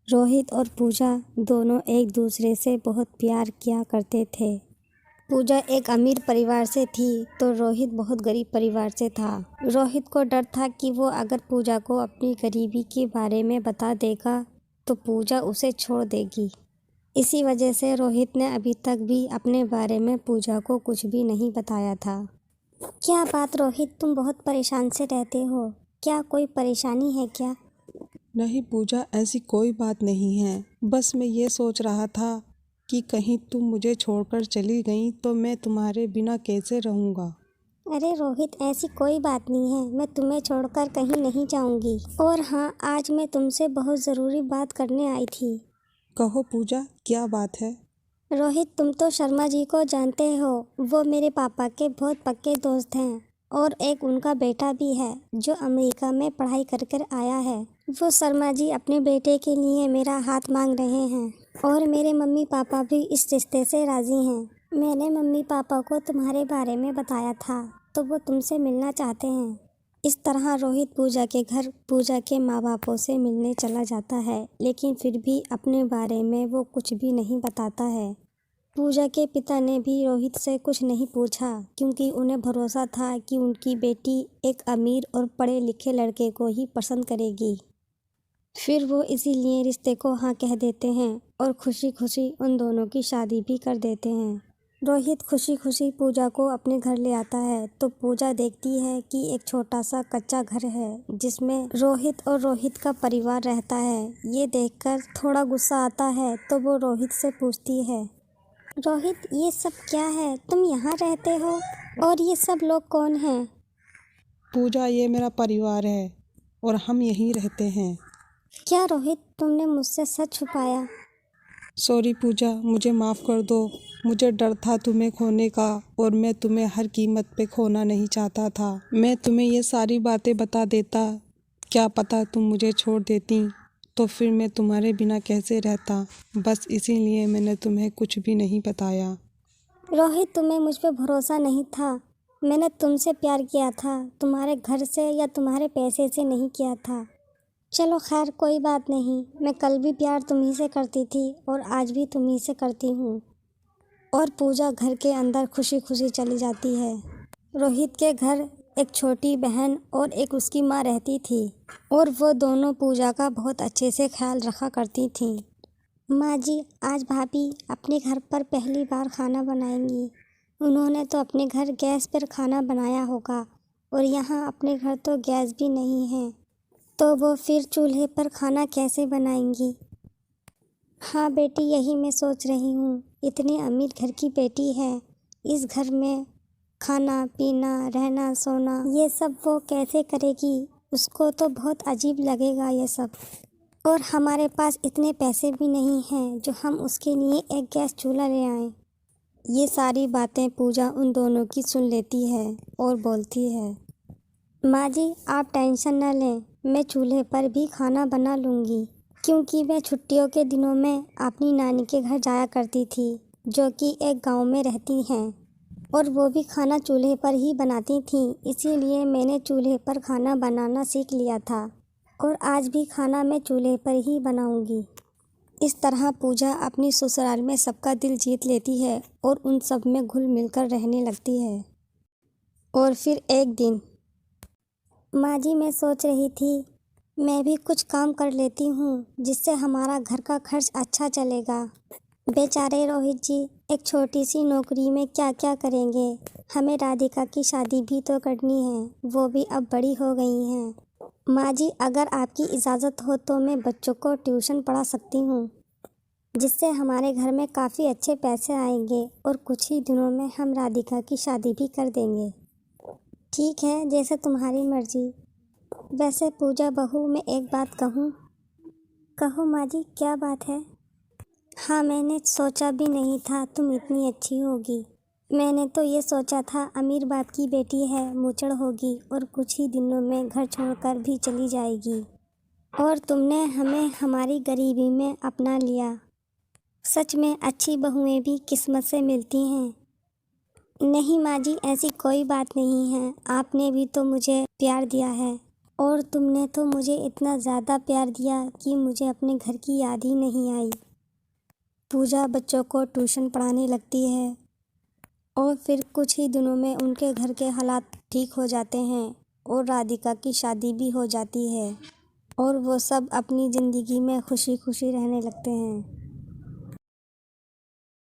रोहित और पूजा दोनों एक दूसरे से बहुत प्यार किया करते थे। पूजा एक अमीर परिवार से थी तो रोहित बहुत गरीब परिवार से था। रोहित को डर था कि वो अगर पूजा को अपनी गरीबी के बारे में बता देगा तो पूजा उसे छोड़ देगी। इसी वजह से रोहित ने अभी तक भी अपने बारे में पूजा को कुछ भी नहीं बताया था। क्या बात रोहित, तुम बहुत परेशान से रहते हो, क्या कोई परेशानी है क्या? नहीं पूजा, ऐसी कोई बात नहीं है। बस मैं ये सोच रहा था कि कहीं तुम मुझे छोड़कर चली गई तो मैं तुम्हारे बिना कैसे रहूँगा। अरे रोहित, ऐसी कोई बात नहीं है, मैं तुम्हें छोड़कर कहीं नहीं जाऊंगी। और हाँ, आज मैं तुमसे बहुत ज़रूरी बात करने आई थी। कहो पूजा, क्या बात है? रोहित, तुम तो शर्मा जी को जानते हो, वो मेरे पापा के बहुत पक्के दोस्त हैं और एक उनका बेटा भी है जो अमेरिका में पढ़ाई कर कर आया है। वो शर्मा जी अपने बेटे के लिए मेरा हाथ मांग रहे हैं और मेरे मम्मी पापा भी इस रिश्ते से राज़ी हैं। मैंने मम्मी पापा को तुम्हारे बारे में बताया था तो वो तुमसे मिलना चाहते हैं। इस तरह रोहित पूजा के घर पूजा के माँ बापों से मिलने चला जाता है, लेकिन फिर भी अपने बारे में वो कुछ भी नहीं बताता है। पूजा के पिता ने भी रोहित से कुछ नहीं पूछा क्योंकि उन्हें भरोसा था कि उनकी बेटी एक अमीर और पढ़े लिखे लड़के को ही पसंद करेगी। फिर वो इसीलिए रिश्ते को हाँ कह देते हैं और खुशी खुशी उन दोनों की शादी भी कर देते हैं। रोहित खुशी खुशी पूजा को अपने घर ले आता है तो पूजा देखती है कि एक छोटा सा कच्चा घर है जिसमें रोहित और रोहित का परिवार रहता है। ये देखकर थोड़ा गुस्सा आता है तो वो रोहित से पूछती है, रोहित, ये सब क्या है? तुम यहाँ रहते हो और ये सब लोग कौन हैं? पूजा, ये मेरा परिवार है और हम यहीं रहते हैं। क्या रोहित, तुमने मुझसे सच छुपाया? सॉरी पूजा, मुझे माफ़ कर दो। मुझे डर था तुम्हें खोने का और मैं तुम्हें हर कीमत पे खोना नहीं चाहता था। मैं तुम्हें ये सारी बातें बता देता, क्या पता तुम मुझे छोड़ देती तो फिर मैं तुम्हारे बिना कैसे रहता। बस इसीलिए मैंने तुम्हें कुछ भी नहीं बताया। रोहित, तुम्हें मुझ पे भरोसा नहीं था। मैंने तुमसे प्यार किया था, तुम्हारे घर से या तुम्हारे पैसे से नहीं किया था। चलो खैर, कोई बात नहीं। मैं कल भी प्यार तुम्ही से करती थी और आज भी तुम्ही से करती हूँ। और पूजा घर के अंदर खुशी खुशी चली जाती है। रोहित के घर एक छोटी बहन और एक उसकी माँ रहती थी और वो दोनों पूजा का बहुत अच्छे से ख्याल रखा करती थीं। माँ जी, आज भाभी अपने घर पर पहली बार खाना बनाएंगी। उन्होंने तो अपने घर गैस पर खाना बनाया होगा और यहाँ अपने घर तो गैस भी नहीं है, तो वो फिर चूल्हे पर खाना कैसे बनाएंगी? हाँ बेटी, यही मैं सोच रही हूँ। इतनी अमीर घर की बेटी है, इस घर में खाना पीना रहना सोना ये सब वो कैसे करेगी? उसको तो बहुत अजीब लगेगा ये सब। और हमारे पास इतने पैसे भी नहीं हैं जो हम उसके लिए एक गैस चूल्हा ले आएं। ये सारी बातें पूजा उन दोनों की सुन लेती है और बोलती है, माँ जी आप टेंशन न लें, मैं चूल्हे पर भी खाना बना लूँगी क्योंकि मैं छुट्टियों के दिनों में अपनी नानी के घर जाया करती थी जो कि एक गांव में रहती हैं और वो भी खाना चूल्हे पर ही बनाती थी। इसीलिए मैंने चूल्हे पर खाना बनाना सीख लिया था और आज भी खाना मैं चूल्हे पर ही बनाऊंगी। इस तरह पूजा अपनी ससुराल में सबका दिल जीत लेती है और उन सब में घुल मिलकर रहने लगती है। और फिर एक दिन, माँ जी मैं सोच रही थी मैं भी कुछ काम कर लेती हूँ जिससे हमारा घर का खर्च अच्छा चलेगा। बेचारे रोहित जी एक छोटी सी नौकरी में क्या क्या करेंगे। हमें राधिका की शादी भी तो करनी है, वो भी अब बड़ी हो गई हैं। माँ जी अगर आपकी इजाज़त हो तो मैं बच्चों को ट्यूशन पढ़ा सकती हूँ जिससे हमारे घर में काफ़ी अच्छे पैसे आएंगे और कुछ ही दिनों में हम राधिका की शादी भी कर देंगे। ठीक है, जैसे तुम्हारी मर्जी। वैसे पूजा बहू, मैं एक बात कहूँ? कहो माँ जी, क्या बात है? हाँ, मैंने सोचा भी नहीं था तुम इतनी अच्छी होगी। मैंने तो ये सोचा था अमीर बाप की बेटी है, मुचड़ होगी और कुछ ही दिनों में घर छोड़कर भी चली जाएगी और तुमने हमें हमारी गरीबी में अपना लिया। सच में अच्छी बहुएं भी किस्मत से मिलती हैं। नहीं माँ जी, ऐसी कोई बात नहीं है, आपने भी तो मुझे प्यार दिया है। और तुमने तो मुझे इतना ज़्यादा प्यार दिया कि मुझे अपने घर की याद ही नहीं आई। पूजा बच्चों को ट्यूशन पढ़ाने लगती है और फिर कुछ ही दिनों में उनके घर के हालात ठीक हो जाते हैं और राधिका की शादी भी हो जाती है और वो सब अपनी ज़िंदगी में खुशी खुशी रहने लगते हैं।